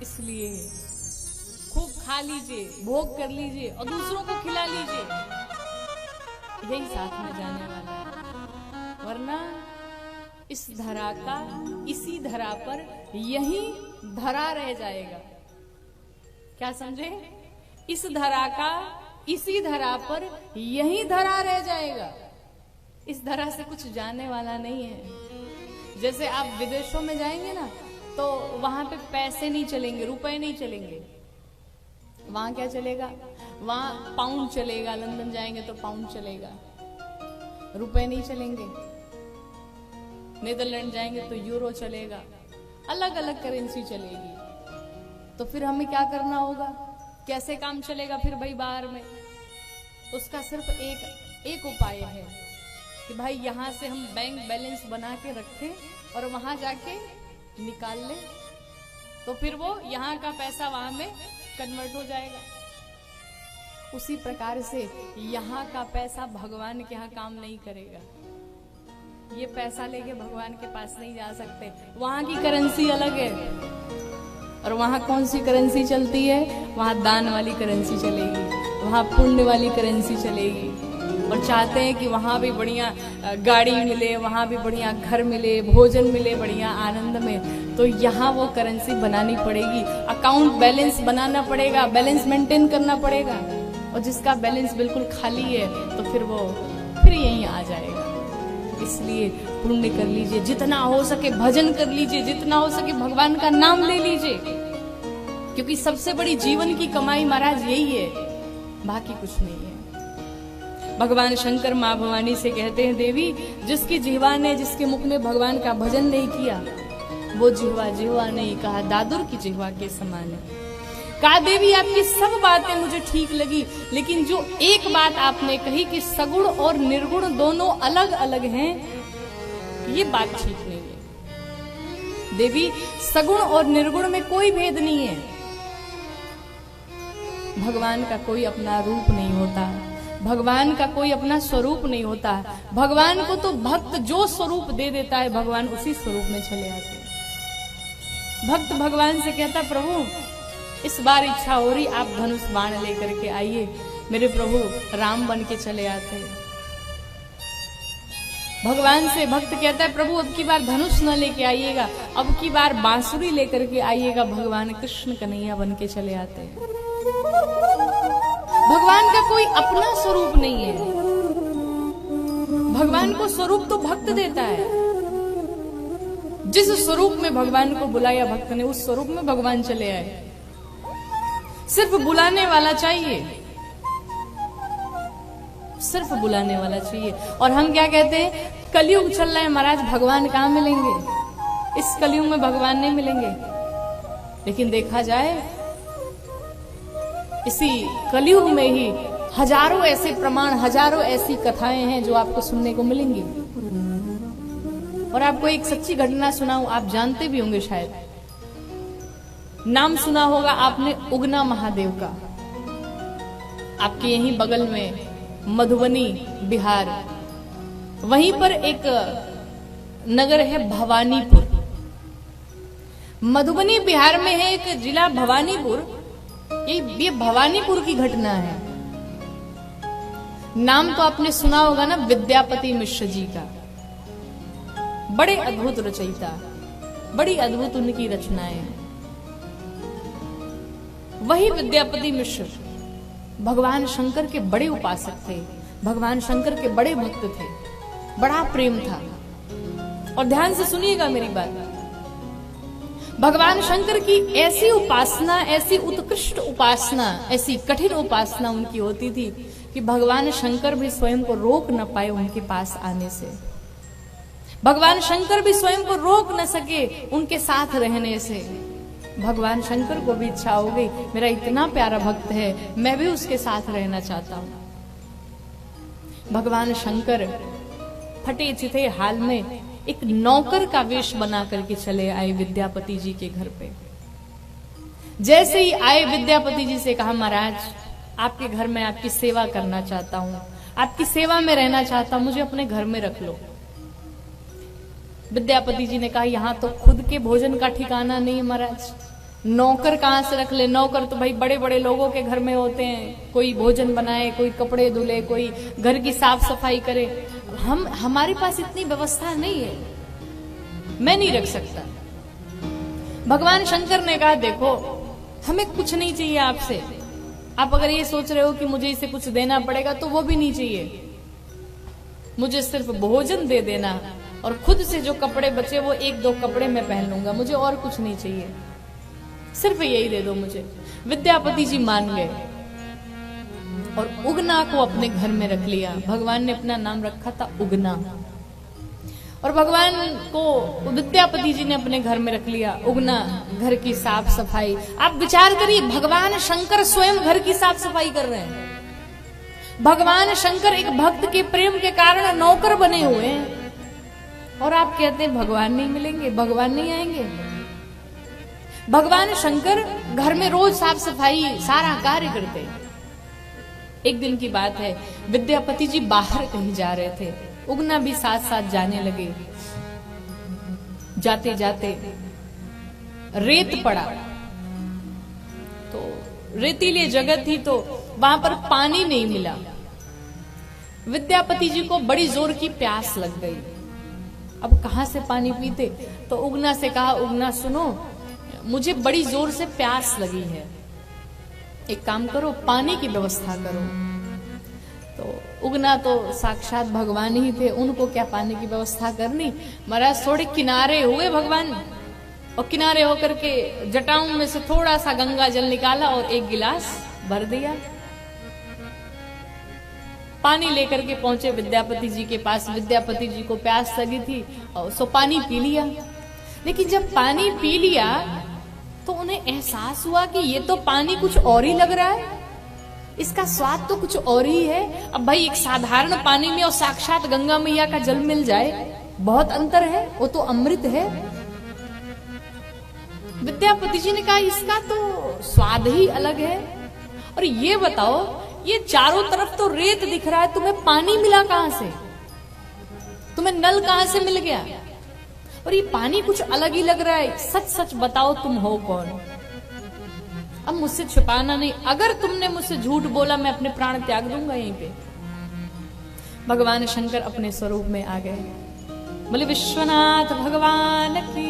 इसलिए खूब खा लीजिए, भोग कर लीजिए और दूसरों को खिला लीजिए, यही साथ में जाने वाला है। वरना इस धरा का इसी धरा पर यही धरा रह जाएगा। क्या समझे? इस धरा का इसी धरा पर यही धरा रह जाएगा। इस धरा से कुछ जाने वाला नहीं है। जैसे आप विदेशों में जाएंगे ना, तो वहां पे पैसे नहीं चलेंगे, रुपए नहीं चलेंगे। वहां क्या चलेगा? वहां पाउंड चलेगा। लंदन जाएंगे तो पाउंड चलेगा, रुपए नहीं चलेंगे। नीदरलैंड जाएंगे तो यूरो चलेगा। अलग अलग करेंसी चलेगी। तो फिर हमें क्या करना होगा? कैसे काम चलेगा फिर भाई बाहर में? उसका सिर्फ एक उपाय है कि भाई यहां से हम बैंक बैलेंस बना के रखें और वहां जाके निकाल ले, तो फिर वो यहाँ का पैसा वहां में कन्वर्ट हो जाएगा। उसी प्रकार से यहाँ का पैसा भगवान के यहाँ काम नहीं करेगा। ये पैसा लेके भगवान के पास नहीं जा सकते। वहां की करेंसी अलग है। और वहां कौन सी करेंसी चलती है? वहां दान वाली करेंसी चलेगी, वहां पुण्य वाली करेंसी चलेगी। और चाहते हैं कि वहां भी बढ़िया गाड़ी मिले, वहां भी बढ़िया घर मिले, भोजन मिले बढ़िया आनंद में, तो यहाँ वो करेंसी बनानी पड़ेगी। अकाउंट बैलेंस बनाना पड़ेगा, बैलेंस मेंटेन करना पड़ेगा। और जिसका बैलेंस बिल्कुल खाली है तो फिर यहीं आ जाएगा। इसलिए पुण्य कर लीजिए, जितना हो सके भजन कर लीजिए, जितना हो सके भगवान का नाम ले लीजिए, क्योंकि सबसे बड़ी जीवन की कमाई महाराज यही है, बाकी कुछ नहीं है। भगवान शंकर माँ भवानी से कहते हैं, देवी जिसकी जिह्वा ने, जिसके मुख ने भगवान का भजन नहीं किया, वो जिह्वा नहीं, कहा दादुर की जिह्वा के समान है। कहा देवी आपकी सब बातें मुझे ठीक लगी, लेकिन जो एक बात आपने कही कि सगुण और निर्गुण दोनों अलग अलग हैं, ये बात ठीक नहीं है। देवी सगुण और निर्गुण में कोई भेद नहीं है। भगवान का कोई अपना रूप नहीं होता, भगवान का कोई अपना स्वरूप नहीं होता। भगवान को तो भक्त जो स्वरूप दे देता है, भगवान उसी स्वरूप में चले आते हैं। भक्त भगवान से कहता, प्रभु इस बार इच्छा हो रही आप धनुष बाण लेकर के आइए। मेरे प्रभु राम बन के चले आते हैं। भगवान से भक्त कहता है, प्रभु अब की बार धनुष न लेके आइएगा, अब की बार बांसुरी लेकर के आइएगा। भगवान कृष्ण कन्हैया बन के चले आते हैं। भगवान का कोई अपना स्वरूप नहीं है। भगवान को स्वरूप तो भक्त देता है। जिस स्वरूप में भगवान को बुलाया भक्त ने, उस स्वरूप में भगवान चले आए। सिर्फ बुलाने वाला चाहिए, सिर्फ बुलाने वाला चाहिए। और हम क्या कहते हैं, कलयुग चल रहा है महाराज, भगवान कहाँ मिलेंगे? इस कलयुग में भगवान नहीं मिलेंगे। लेकिन देखा जाए इसी कलयुग में ही हजारों ऐसे प्रमाण, हजारों ऐसी कथाएं हैं जो आपको सुनने को मिलेंगी। और आपको एक सच्ची घटना सुनाऊं, आप जानते भी होंगे शायद, नाम सुना होगा आपने उगना महादेव का। आपके यहीं बगल में मधुबनी बिहार, वहीं पर एक नगर है भवानीपुर। मधुबनी बिहार में है एक जिला भवानीपुर। ये भवानीपुर की घटना है। नाम तो आपने सुना होगा ना, विद्यापति मिश्र जी का। बड़े अद्भुत रचयिता, बड़ी अद्भुत उनकी रचनाएं हैं। वही विद्यापति मिश्र भगवान शंकर के बड़े उपासक थे, भगवान शंकर के बड़े भक्त थे, बड़ा प्रेम था। और ध्यान से सुनिएगा मेरी बात। भगवान शंकर की ऐसी उपासना, ऐसी उत्कृष्ट उपासना, ऐसी कठिन उपासना उनकी होती थी कि भगवान शंकर भी स्वयं को रोक न पाए उनके पास आने से। भगवान शंकर भी स्वयं को रोक न सके उनके साथ रहने से। भगवान शंकर को भी इच्छा हो गई, मेरा इतना प्यारा भक्त है, मैं भी उसके साथ रहना चाहता हूं। भगवान शंकर फटे चिथे हाल में एक नौकर का वेश बना करके चले आए विद्यापति जी के घर पे। जैसे ही आए, विद्यापति जी से कहा, महाराज आपके घर में आपकी सेवा करना चाहता हूं, आपकी सेवा में रहना चाहता हूं, मुझे अपने घर में रख लो। विद्यापति जी ने कहा, यहाँ तो खुद के भोजन का ठिकाना नहीं है महाराज, नौकर कहाँ से रख ले? नौकर तो भाई बड़े बड़े लोगों के घर में होते हैं, कोई भोजन बनाए, कोई कपड़े धुले, कोई घर की साफ सफाई करे। हमारे पास इतनी व्यवस्था नहीं है, मैं नहीं रख सकता। भगवान शंकर ने कहा देखो हमें कुछ नहीं चाहिए आपसे, आप अगर ये सोच रहे हो कि मुझे इसे कुछ देना पड़ेगा तो वो भी नहीं चाहिए, मुझे सिर्फ भोजन दे देना और खुद से जो कपड़े बचे वो 1-2 कपड़े मैं पहन लूंगा, मुझे और कुछ नहीं चाहिए, सिर्फ यही दे दो मुझे। विद्यापति जी मान गए और उगना को अपने घर में रख लिया। भगवान ने अपना नाम रखा था उगना, और भगवान को विद्यापति जी ने अपने घर में रख लिया। उगना घर की साफ सफाई, आप विचार करिए भगवान शंकर स्वयं घर की साफ सफाई कर रहे हैं। भगवान शंकर एक भक्त के प्रेम के कारण नौकर बने हुए हैं, और आप कहते हैं भगवान नहीं मिलेंगे, भगवान नहीं आएंगे। भगवान शंकर घर में रोज साफ सफाई सारा कार्य करते। एक दिन की बात है, विद्यापति जी बाहर कहीं जा रहे थे, उगना भी साथ साथ जाने लगे। जाते जाते रेत पड़ा, तो रेतीली जगह थी तो वहां पर पानी नहीं मिला। विद्यापति जी को बड़ी जोर की प्यास लग गई, अब कहां से पानी पीते? तो उगना से कहा, उगना सुनो, मुझे बड़ी जोर से प्यास लगी है, एक काम करो पानी की व्यवस्था करो। तो उगना तो साक्षात भगवान ही थे, उनको क्या पानी की व्यवस्था करनी। महाराज थोड़े किनारे हुए भगवान, और किनारे होकर के जटाओं में से थोड़ा सा गंगा जल निकाला और एक गिलास भर दिया। पानी लेकर के पहुंचे विद्यापति जी के पास। विद्यापति जी को प्यास लगी थी और सो पानी पी लिया। लेकिन जब पानी पी लिया तो उन्हें एहसास हुआ कि ये तो पानी कुछ और ही लग रहा है, इसका स्वाद तो कुछ और ही है। अब भाई एक साधारण पानी में और साक्षात गंगा मैया का जल मिल जाए, बहुत अंतर है, वो तो अमृत है। विद्यापति जी ने कहा इसका तो स्वाद ही अलग है। और ये बताओ, ये चारों तरफ तो रेत दिख रहा है, तुम्हें पानी मिला कहां से? तुम्हें नल कहां से मिल गया? और ये पानी कुछ अलग ही लग रहा है, सच सच बताओ तुम हो कौन? अब मुझसे छुपाना नहीं, अगर तुमने मुझसे झूठ बोला मैं अपने प्राण त्याग दूंगा यहीं पे। भगवान शंकर अपने स्वरूप में आ गए। बोले विश्वनाथ भगवान की।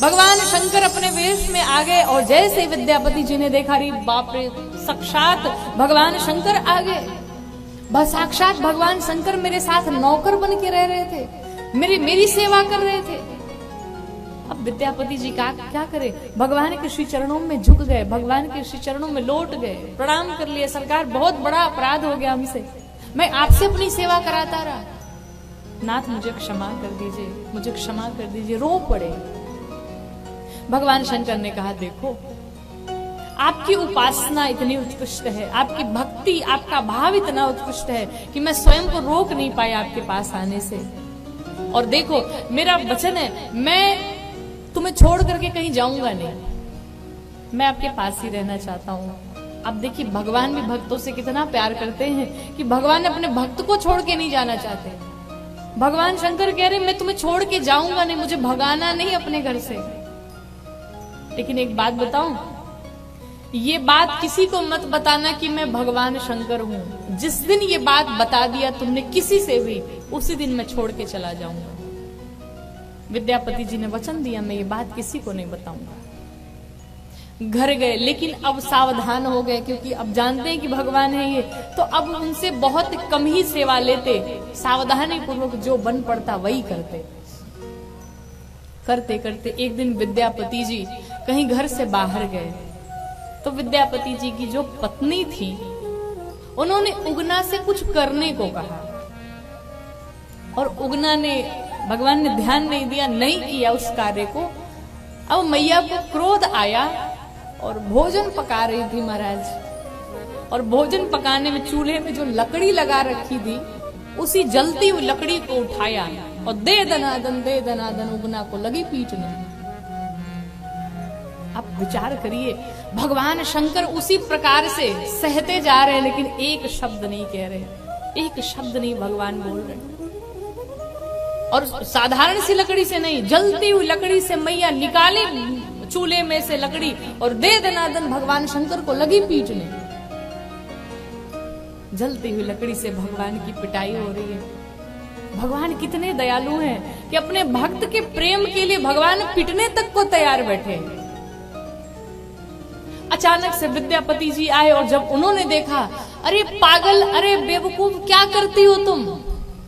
भगवान शंकर अपने वेश में आ गए और जैसे विद्यापति जी ने देखा, रे बाप रे, साक्षात भगवान शंकर आ गए। साक्षात भगवान शंकर मेरे साथ नौकर बन के रह रहे थे, मेरी सेवा कर रहे थे। अब विद्यापति जी का क्या करे? भगवान के श्री चरणों में झुक गए, भगवान के श्री चरणों में लौट गए, प्रणाम कर लिए। सरकार बहुत बड़ा अपराध हो गया हमसे, मैं आपसे अपनी सेवा कराता रहा, नाथ मुझे क्षमा कर दीजिए, मुझे क्षमा कर दीजिए। रो पड़े। भगवान शंकर ने कहा देखो, आपकी उपासना इतनी उत्कृष्ट है, आपकी भक्ति, आपका भाव इतना उत्कृष्ट है कि मैं स्वयं को रोक नहीं पाया आपके पास आने से। और देखो मेरा वचन है, मैं तुम्हें छोड़ करके कहीं जाऊंगा नहीं, मैं आपके पास ही रहना चाहता हूँ। अब देखिए भगवान भी भक्तों से कितना प्यार करते हैं कि भगवान अपने भक्त को छोड़ के नहीं जाना चाहते। भगवान शंकर कह रहे मैं तुम्हें छोड़ के जाऊंगा नहीं, मुझे भगाना नहीं अपने घर से। लेकिन एक बात बताऊं, ये बात किसी को मत बताना कि मैं भगवान शंकर हूं। जिस दिन ये बात बता दिया तुमने किसी से भी, उसी दिन मैं छोड़ के चला जाऊंगा। विद्यापति जी ने वचन दिया मैं ये बात किसी को नहीं बताऊंगा। घर गए, लेकिन अब सावधान हो गए, क्योंकि अब जानते हैं कि भगवान है ये, तो अब उनसे बहुत कम ही सेवा लेते, सावधानी पूर्वक जो बन पड़ता वही करते। करते करते एक दिन विद्यापति जी कहीं घर से बाहर गए, तो विद्यापति जी की जो पत्नी थी उन्होंने उगना से कुछ करने को कहा, और उगना ने, भगवान ने ध्यान नहीं दिया, नहीं किया उस कार्य को। अब मैया को क्रोध आया और भोजन पका रही थी महाराज, और भोजन पकाने में चूल्हे में जो लकड़ी लगा रखी थी, उसी जलती हुई लकड़ी को उठाया और दे दनादन उगना को लगी पीटने। आप विचार करिए, भगवान शंकर उसी प्रकार से सहते जा रहे हैं, लेकिन एक शब्द नहीं कह रहे, एक शब्द नहीं भगवान बोल रहे। और साधारण सी लकड़ी से नहीं, जलती हुई लकड़ी से मैया निकाले चूल्हे में से लकड़ी और दे दनादन भगवान शंकर को लगी पीटने। जलती हुई लकड़ी से भगवान की पिटाई हो रही है। भगवान कितने दयालु हैं कि अपने भक्त के प्रेम के लिए भगवान पिटने तक को तैयार बैठे। अचानक से विद्यापति जी आए और जब उन्होंने देखा, अरे पागल, अरे बेवकूफ, क्या करती हो तुम?